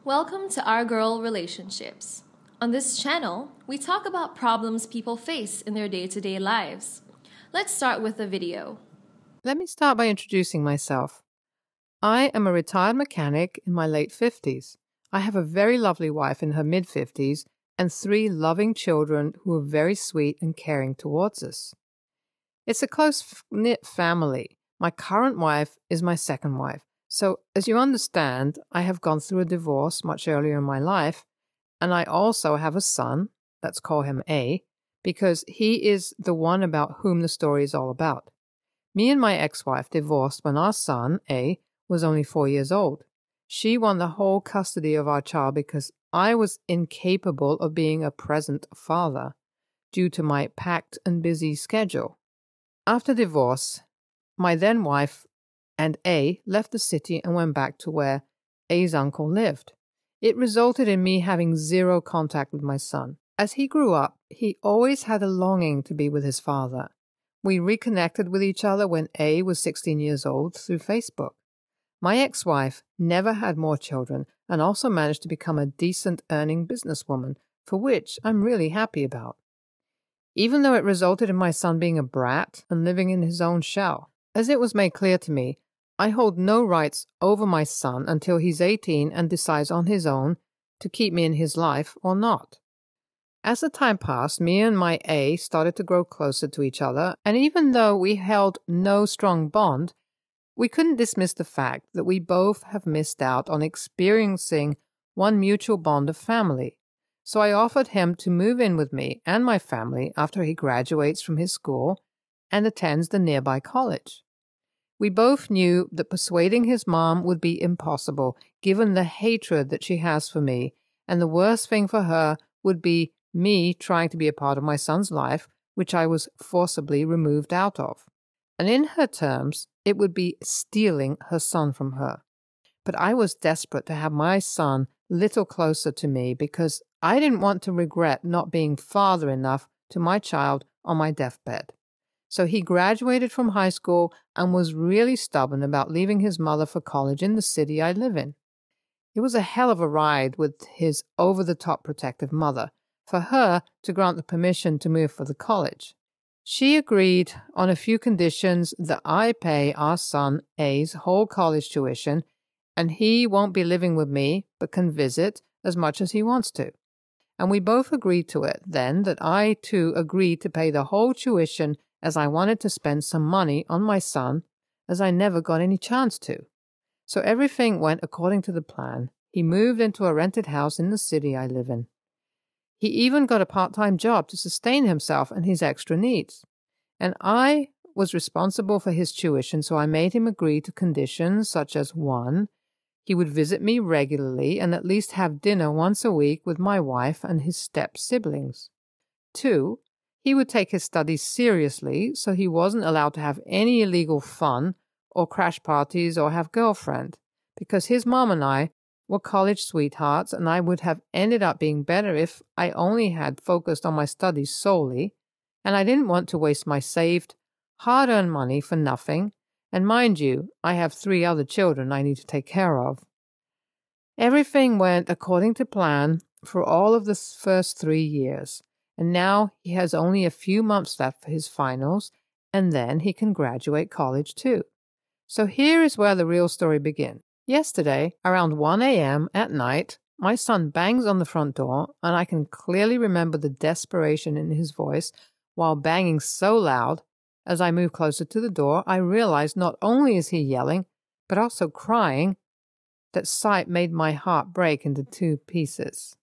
Welcome to Our Girl Relationships. On this channel, we talk about problems people face in their day-to-day lives. Let's start with a video. Let me start by introducing myself. I am a retired mechanic in my late 50s. I have a very lovely wife in her mid-50s and 3 loving children who are very sweet and caring towards us. It's a close-knit family. My current wife is my second wife. So, as you understand, I have gone through a divorce much earlier in my life, and I also have a son, let's call him A, because he is the one about whom the story is all about. Me and my ex-wife divorced when our son, A, was only 4 years old. She won the whole custody of our child because I was incapable of being a present father due to my packed and busy schedule. After divorce, my then wife and A left the city and went back to where A's uncle lived. It resulted in me having 0 contact with my son. As he grew up, he always had a longing to be with his father. We reconnected with each other when A was 16 years old through Facebook. My ex-wife never had more children and also managed to become a decent earning businesswoman, for which I'm really happy about. Even though it resulted in my son being a brat and living in his own shell. As it was made clear to me, I hold no rights over my son until he's 18 and decides on his own to keep me in his life or not. As the time passed, me and my A started to grow closer to each other, and even though we held no strong bond, we couldn't dismiss the fact that we both have missed out on experiencing one mutual bond of family. So I offered him to move in with me and my family after he graduates from his school and attends the nearby college. We both knew that persuading his mom would be impossible, given the hatred that she has for me, and the worst thing for her would be me trying to be a part of my son's life, which I was forcibly removed out of. And in her terms, it would be stealing her son from her. But I was desperate to have my son little closer to me because I didn't want to regret not being father enough to my child on my deathbed. So he graduated from high school and was really stubborn about leaving his mother for college in the city I live in. It was a hell of a ride with his over-the-top protective mother for her to grant the permission to move for the college. She agreed on a few conditions that I pay our son A's whole college tuition, and he won't be living with me but can visit as much as he wants to. And we both agreed to it then that I too agreed to pay the whole tuition as I wanted to spend some money on my son, as I never got any chance to. So everything went according to the plan. He moved into a rented house in the city I live in. He even got a part-time job to sustain himself and his extra needs. And I was responsible for his tuition, so I made him agree to conditions such as 1, he would visit me regularly and at least have dinner once a week with my wife and his step-siblings. 2, he would take his studies seriously, so he wasn't allowed to have any illegal fun or crash parties or have girlfriend, because his mom and I were college sweethearts and I would have ended up being better if I only had focused on my studies solely, and I didn't want to waste my saved, hard-earned money for nothing, and mind you, I have 3 other children I need to take care of. Everything went according to plan for all of the first 3 years. And now he has only a few months left for his finals, and then he can graduate college too. So here is where the real story begins. Yesterday, around 1 a.m. at night, my son bangs on the front door, and I can clearly remember the desperation in his voice while banging so loud. As I move closer to the door, I realize not only is he yelling, but also crying. That sight made my heart break into 2 pieces.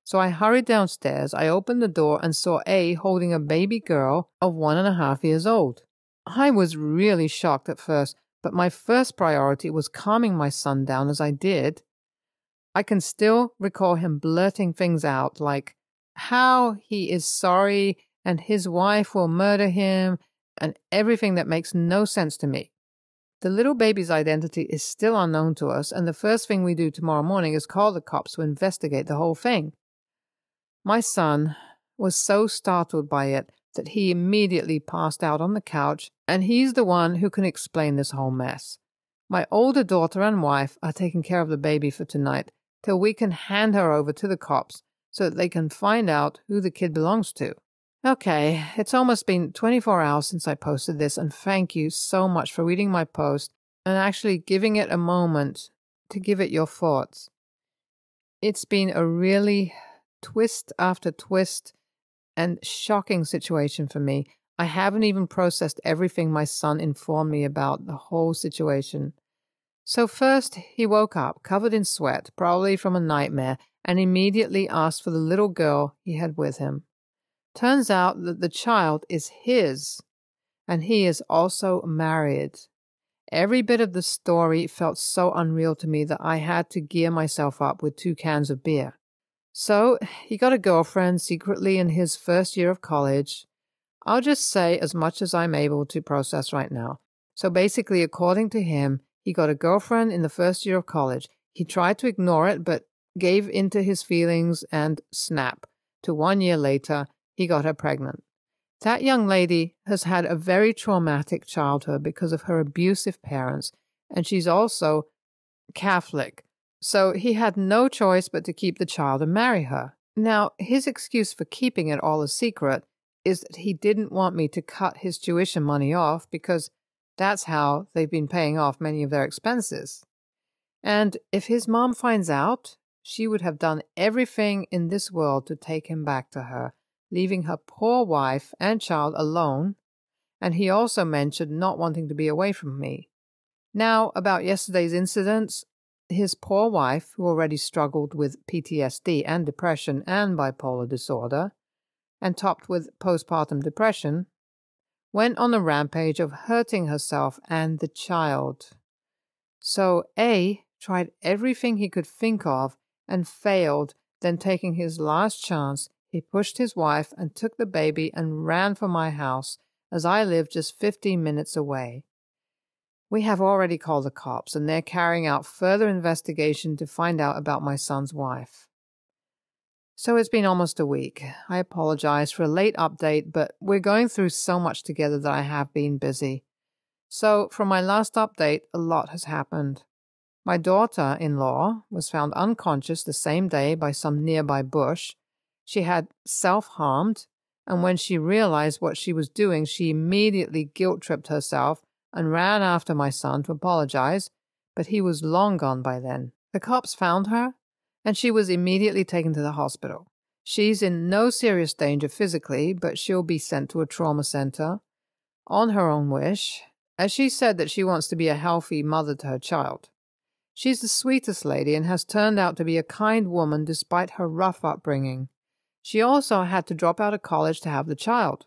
So I hurried downstairs, I opened the door and saw A holding a baby girl of 1.5 years old. I was really shocked at first, but my first priority was calming my son down as I did. I can still recall him blurting things out like how he is sorry and his wife will murder him and everything that makes no sense to me. The little baby's identity is still unknown to us, and the first thing we do tomorrow morning is call the cops to investigate the whole thing. My son was so startled by it that he immediately passed out on the couch, and he's the one who can explain this whole mess. My older daughter and wife are taking care of the baby for tonight till we can hand her over to the cops so that they can find out who the kid belongs to. Okay, it's almost been 24 hours since I posted this, and thank you so much for reading my post and actually giving it a moment to give it your thoughts. It's been a really twist after twist and shocking situation for me. I haven't even processed everything my son informed me about the whole situation. So first, he woke up covered in sweat, probably from a nightmare, and immediately asked for the little girl he had with him. Turns out that the child is his, and he is also married. Every bit of the story felt so unreal to me that I had to gear myself up with 2 cans of beer. So, he got a girlfriend secretly in his first year of college. I'll just say as much as I'm able to process right now. So basically, according to him, he got a girlfriend in the first year of college. He tried to ignore it, but gave into his feelings and snap. To 1 year later, he got her pregnant. That young lady has had a very traumatic childhood because of her abusive parents, and she's also Catholic. So he had no choice but to keep the child and marry her. Now, his excuse for keeping it all a secret is that he didn't want me to cut his tuition money off because that's how they've been paying off many of their expenses. And if his mom finds out, she would have done everything in this world to take him back to her, leaving her poor wife and child alone, and he also mentioned not wanting to be away from me. Now, about yesterday's incidents, his poor wife, who already struggled with PTSD and depression and bipolar disorder, and topped with postpartum depression, went on a rampage of hurting herself and the child. So A tried everything he could think of and failed, then taking his last chance, he pushed his wife and took the baby and ran for my house, as I live just 15 minutes away. We have already called the cops, and they're carrying out further investigation to find out about my son's wife. So it's been almost a week. I apologize for a late update, but we're going through so much together that I have been busy. So from my last update, a lot has happened. My daughter-in-law was found unconscious the same day by some nearby bush. She had self-harmed, and when she realized what she was doing, she immediately guilt-tripped herself and ran after my son to apologize, but he was long gone by then. The cops found her, and she was immediately taken to the hospital. She's in no serious danger physically, but she'll be sent to a trauma center on her own wish, as she said that she wants to be a healthy mother to her child. She's the sweetest lady and has turned out to be a kind woman despite her rough upbringing. She also had to drop out of college to have the child.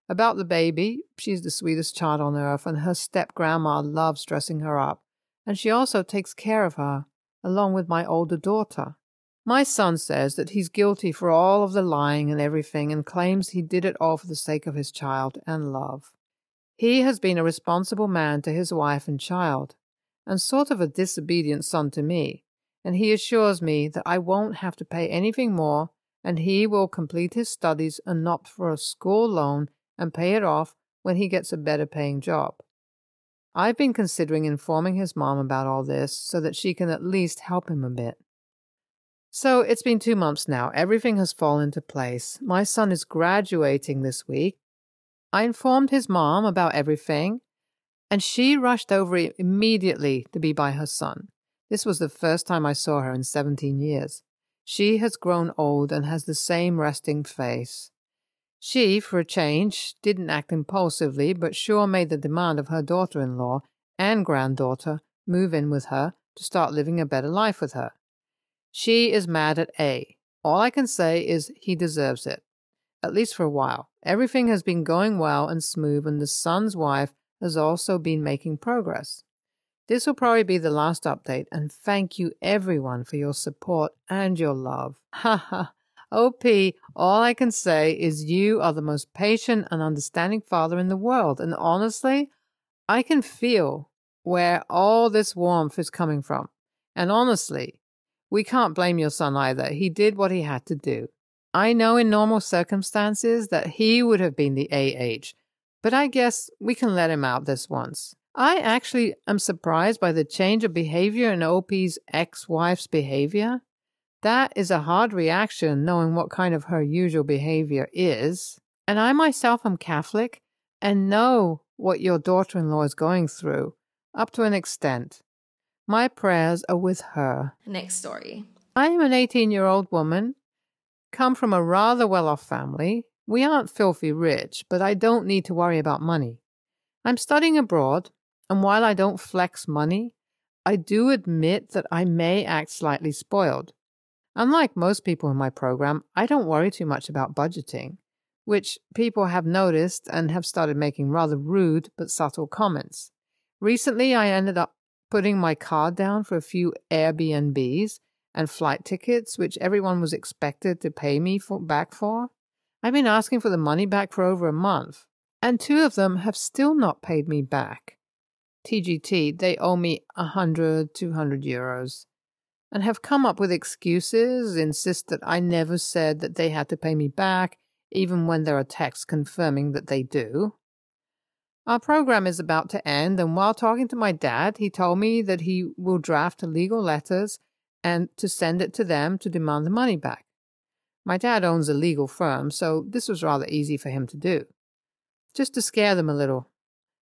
About the baby, she's the sweetest child on earth, and her step-grandma loves dressing her up, and she also takes care of her, along with my older daughter. My son says that he's guilty for all of the lying and everything and claims he did it all for the sake of his child and love. He has been a responsible man to his wife and child, and sort of a disobedient son to me, and he assures me that I won't have to pay anything more, and he will complete his studies and opt for a school loan and pay it off when he gets a better paying job. I've been considering informing his mom about all this so that she can at least help him a bit. So it's been 2 months now. Everything has fallen into place. My son is graduating this week. I informed his mom about everything, and she rushed over immediately to be by her son. This was the first time I saw her in 17 years. She has grown old and has the same resting face. She, for a change, didn't act impulsively, but sure made the demand of her daughter-in-law and granddaughter move in with her to start living a better life with her. She is mad at A. All I can say is he deserves it, at least for a while. Everything has been going well and smooth, and the son's wife has also been making progress. This will probably be the last update, and thank you everyone for your support and your love. Ha ha. OP, all I can say is you are the most patient and understanding father in the world, and honestly, I can feel where all this warmth is coming from. And honestly, we can't blame your son either. He did what he had to do. I know in normal circumstances that he would have been the AH, but I guess we can let him out this once. I actually am surprised by the change of behavior in OP's ex-wife's behavior. That is a hard reaction, knowing what kind of her usual behavior is. And I myself am Catholic and know what your daughter-in-law is going through, up to an extent. My prayers are with her. Next story. I am an 18-year-old woman, come from a rather well-off family. We aren't filthy rich, but I don't need to worry about money. I'm studying abroad, and while I don't flex money, I do admit that I may act slightly spoiled. Unlike most people in my program, I don't worry too much about budgeting, which people have noticed and have started making rather rude but subtle comments. Recently, I ended up putting my card down for a few Airbnbs and flight tickets, which everyone was expected to pay me back for. I've been asking for the money back for over a month, and 2 of them have still not paid me back. TGT, they owe me 100, 200 euros, and have come up with excuses, insist that I never said that they had to pay me back, even when there are texts confirming that they do. Our program is about to end, and while talking to my dad, he told me that he will draft legal letters and to send it to them to demand the money back. My dad owns a legal firm, so this was rather easy for him to do. Just to scare them a little.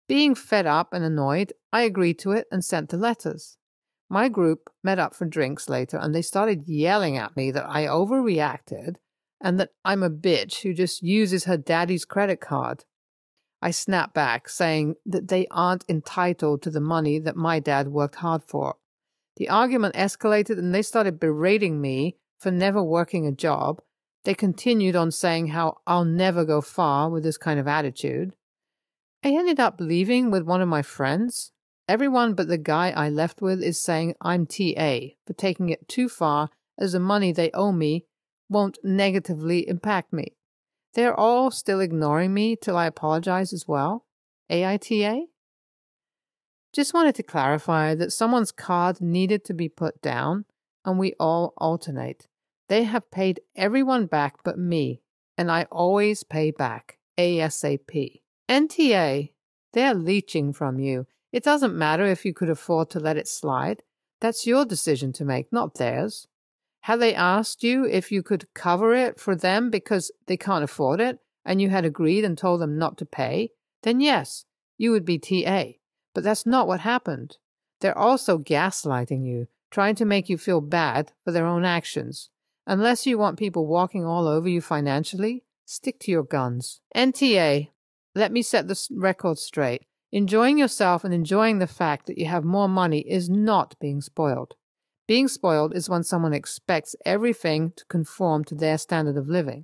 Being fed up and annoyed, I agreed to it and sent the letters. My group met up for drinks later, and they started yelling at me that I overreacted and that I'm a bitch who just uses her daddy's credit card. I snapped back, saying that they aren't entitled to the money that my dad worked hard for. The argument escalated, and they started berating me for never working a job. They continued on saying how I'll never go far with this kind of attitude. I ended up leaving with one of my friends. Everyone but the guy I left with is saying I'm TA for taking it too far, as the money they owe me won't negatively impact me. They're all still ignoring me till I apologize as well. AITA? Just wanted to clarify that someone's card needed to be put down, and we all alternate. They have paid everyone back but me, and I always pay back, ASAP. NTA, they're leeching from you. It doesn't matter if you could afford to let it slide. That's your decision to make, not theirs. Had they asked you if you could cover it for them because they can't afford it, and you had agreed and told them not to pay, then yes, you would be TA. But that's not what happened. They're also gaslighting you, trying to make you feel bad for their own actions. Unless you want people walking all over you financially, stick to your guns. NTA, let me set the record straight. Enjoying yourself and enjoying the fact that you have more money is not being spoiled. Being spoiled is when someone expects everything to conform to their standard of living.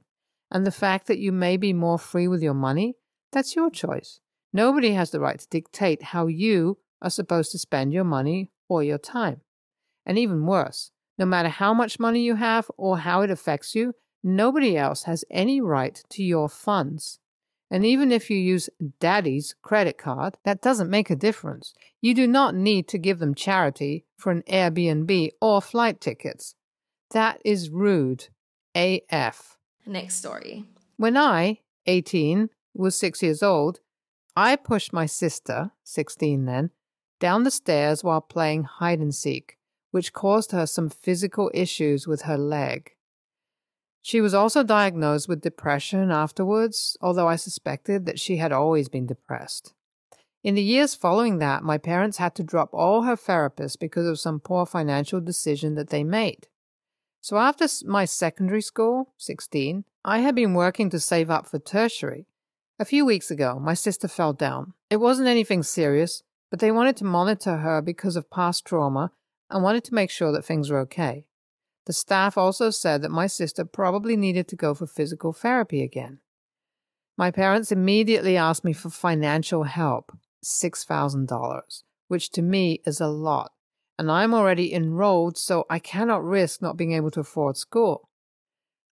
And the fact that you may be more free with your money, that's your choice. Nobody has the right to dictate how you are supposed to spend your money or your time. And even worse, no matter how much money you have or how it affects you, nobody else has any right to your funds. And even if you use daddy's credit card, that doesn't make a difference. You do not need to give them charity for an Airbnb or flight tickets. That is rude. AF. Next story. When I, 18, was 6 years old, I pushed my sister, 16 then, down the stairs while playing hide and seek, which caused her some physical issues with her leg. She was also diagnosed with depression afterwards, although I suspected that she had always been depressed. In the years following that, my parents had to drop all her therapists because of some poor financial decision that they made. So after my secondary school, 16, I had been working to save up for tertiary. A few weeks ago, my sister fell down. It wasn't anything serious, but they wanted to monitor her because of past trauma and wanted to make sure that things were okay. The staff also said that my sister probably needed to go for physical therapy again. My parents immediately asked me for financial help, $6,000, which to me is a lot, and I'm already enrolled, so I cannot risk not being able to afford school.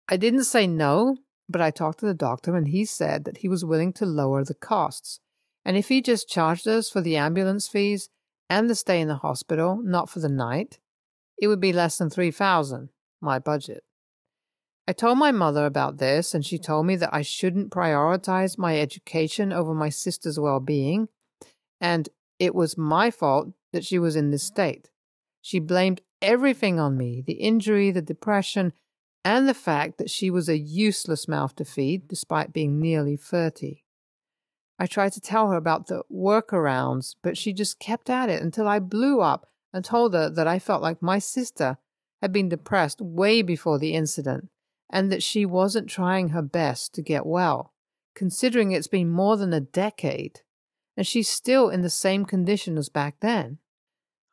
I didn't say no, but I talked to the doctor, and he said that he was willing to lower the costs, and if he just charged us for the ambulance fees and the stay in the hospital, not for the night, it would be less than $3,000, my budget. I told my mother about this, and she told me that I shouldn't prioritize my education over my sister's well-being, and it was my fault that she was in this state. She blamed everything on me, the injury, the depression, and the fact that she was a useless mouth to feed despite being nearly 30. I tried to tell her about the workarounds, but she just kept at it until I blew up and told her that I felt like my sister had been depressed way before the incident and that she wasn't trying her best to get well, considering it's been more than a decade, and she's still in the same condition as back then.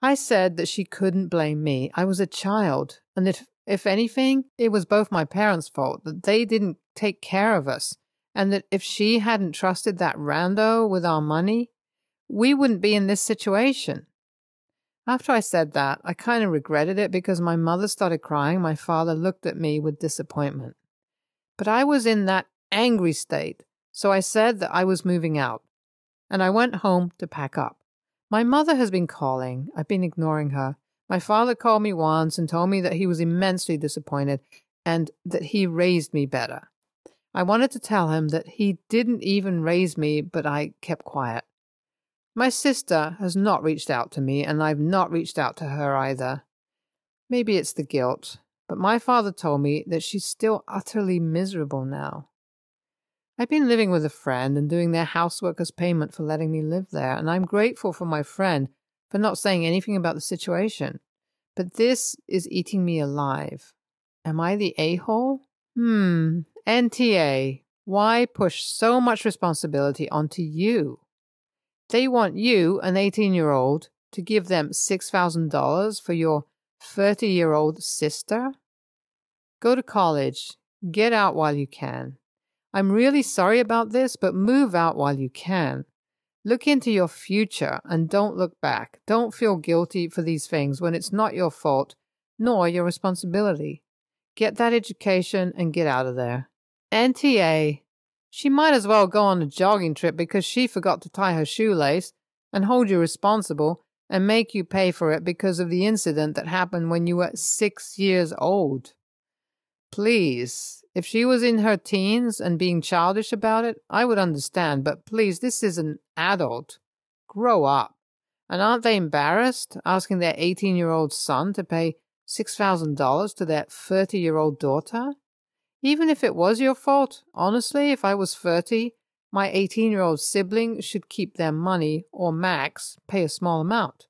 I said that she couldn't blame me. I was a child, and that if anything, it was both my parents' fault, that they didn't take care of us, and that if she hadn't trusted that rando with our money, we wouldn't be in this situation. After I said that, I kind of regretted it because my mother started crying. My father looked at me with disappointment. But I was in that angry state, so I said that I was moving out, and I went home to pack up. My mother has been calling. I've been ignoring her. My father called me once and told me that he was immensely disappointed and that he raised me better. I wanted to tell him that he didn't even raise me, but I kept quiet. My sister has not reached out to me, and I've not reached out to her either. Maybe it's the guilt, but my father told me that she's still utterly miserable now. I've been living with a friend and doing their housework as payment for letting me live there, and I'm grateful for my friend for not saying anything about the situation. But this is eating me alive. Am I the a-hole? NTA. Why push so much responsibility onto you? They want you, an 18-year-old, to give them $6,000 for your 30-year-old sister? Go to college. Get out while you can. I'm really sorry about this, but move out while you can. Look into your future and don't look back. Don't feel guilty for these things when it's not your fault, nor your responsibility. Get that education and get out of there. NTA. She might as well go on a jogging trip because she forgot to tie her shoelace and hold you responsible and make you pay for it because of the incident that happened when you were 6 years old. Please, if she was in her teens and being childish about it, I would understand, but please, this is an adult. Grow up. And aren't they embarrassed asking their 18-year-old son to pay $6,000 to their 30-year-old daughter? Even if it was your fault, honestly, if I was 30, my 18-year-old sibling should keep their money or max pay a small amount.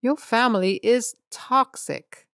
Your family is toxic.